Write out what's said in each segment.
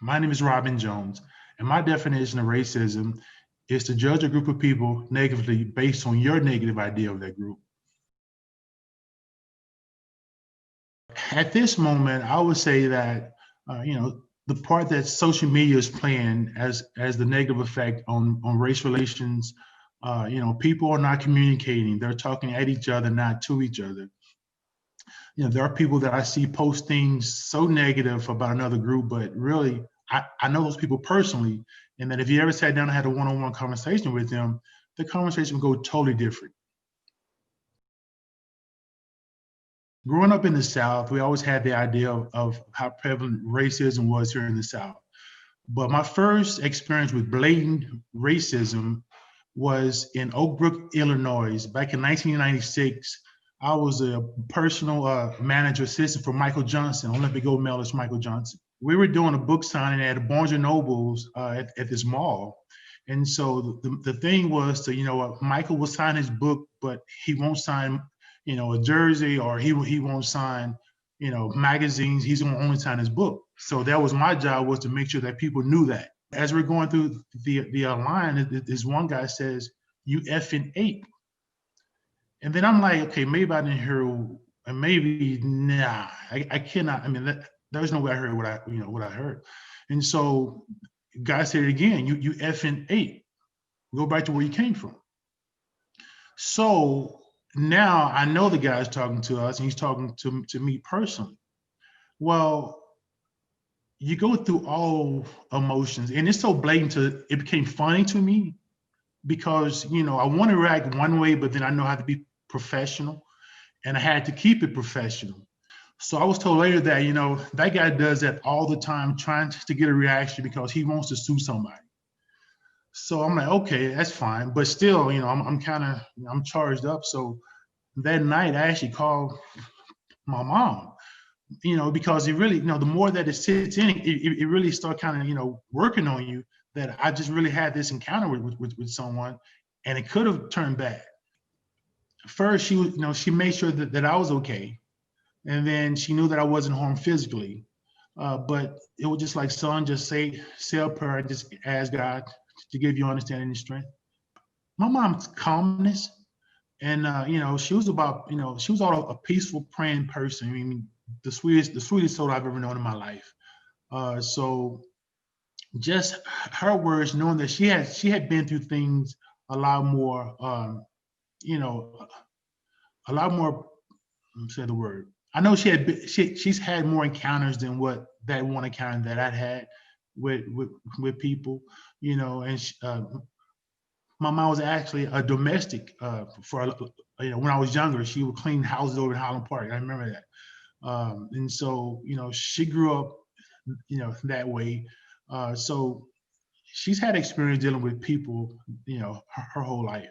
My name is Robin Jones, and my definition of racism is to judge a group of people negatively based on your negative idea of that group. At this moment, I would say that the part that social media is playing as the negative effect on race relations. People are not communicating; they're talking at each other, not to each other. There are people that I see post things so negative about another group, but really, I know those people personally, and that if you ever sat down and had a one-on-one conversation with them, the conversation would go totally different. Growing up in the South, we always had the idea of how prevalent racism was here in the South. But my first experience with blatant racism was in Oak Brook, Illinois, back in 1996. I was a personal manager assistant for Michael Johnson, Olympic gold medalist Michael Johnson. We were doing a book signing at Barnes and Nobles at this mall. And so the thing was Michael will sign his book, but he won't sign, a jersey, or he won't sign, magazines. He's going to only sign his book. So that was my job, was to make sure that people knew that. As we're going through the line, this one guy says, "You effing ape." And then I'm like, okay, maybe I didn't hear, and maybe I cannot. I mean, there's no way I heard what I heard. And so, guy said it again. You effing ape. Go back to where you came from. So now I know the guy's talking to us, and he's talking to me personally. Well, you go through all emotions, and it's so blatant. It became funny to me because I want to react one way, but then I know how to be professional, and I had to keep it professional. So I was told later that that guy does that all the time, trying to get a reaction because he wants to sue somebody. So I'm like, okay, that's fine, but still, I'm charged up. So that night I actually called my mom, because it really, the more that it sits in, it really starts kind of, working on you, that I just really had this encounter with someone, and it could have turned bad. First, she made sure that I was okay. And then she knew that I wasn't harmed physically. But it was just like, son, just say a prayer and just ask God to give you understanding and strength. My mom's calmness, and she was all a peaceful, praying person. I mean, the sweetest soul I've ever known in my life. So just her words, knowing that she had been through things a lot more, a lot more. Say the word. I know she's had more encounters than what that one encounter that I'd had with people, and my mom was actually a domestic for when I was younger. She would clean houses over in Highland Park. I remember that. And so, she grew up, that way. So she's had experience dealing with people, her whole life.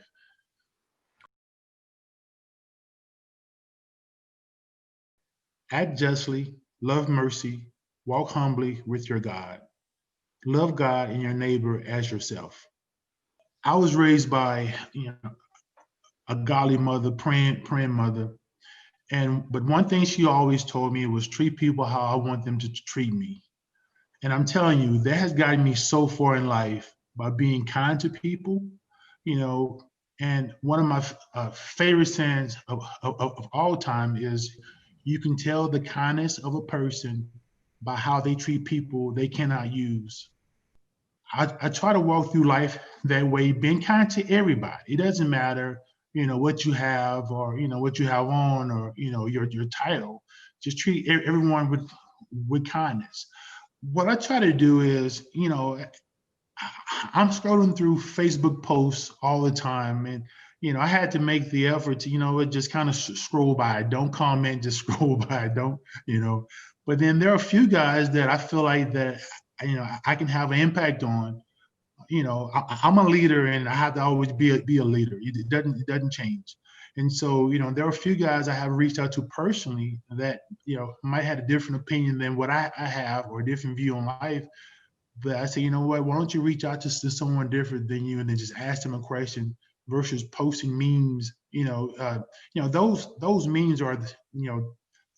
Act justly, love mercy, walk humbly with your God. Love God and your neighbor as yourself. I was raised by, a godly mother, praying mother. But one thing she always told me was treat people how I want them to treat me. And I'm telling you, that has gotten me so far in life by being kind to people, and one of my favorite sayings of all time is, you can tell the kindness of a person by how they treat people they cannot use. I try to walk through life that way, being kind to everybody. It doesn't matter, what you have, or what you have on, or your title. Just treat everyone with kindness. What I try to do is, I'm scrolling through Facebook posts all the time, and I had to make the effort to just kind of scroll by. Don't comment, just scroll by. Don't. But then there are a few guys that I feel like that I can have an impact on. I'm a leader, and I have to always be a leader. It doesn't change. And so, there are a few guys I have reached out to personally that, might have a different opinion than what I have, or a different view on life. But I say, you know what, why don't you reach out to someone different than you, and then just ask them a question versus posting memes. Those memes are,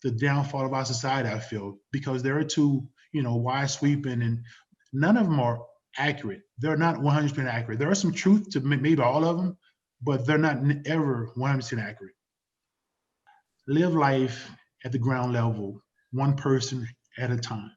the downfall of our society, I feel, because they're too, wide sweeping, and None of them are accurate. They're not 100% accurate. There are some truth to maybe all of them, but they're not ever 100% accurate. Live life at the ground level, one person at a time.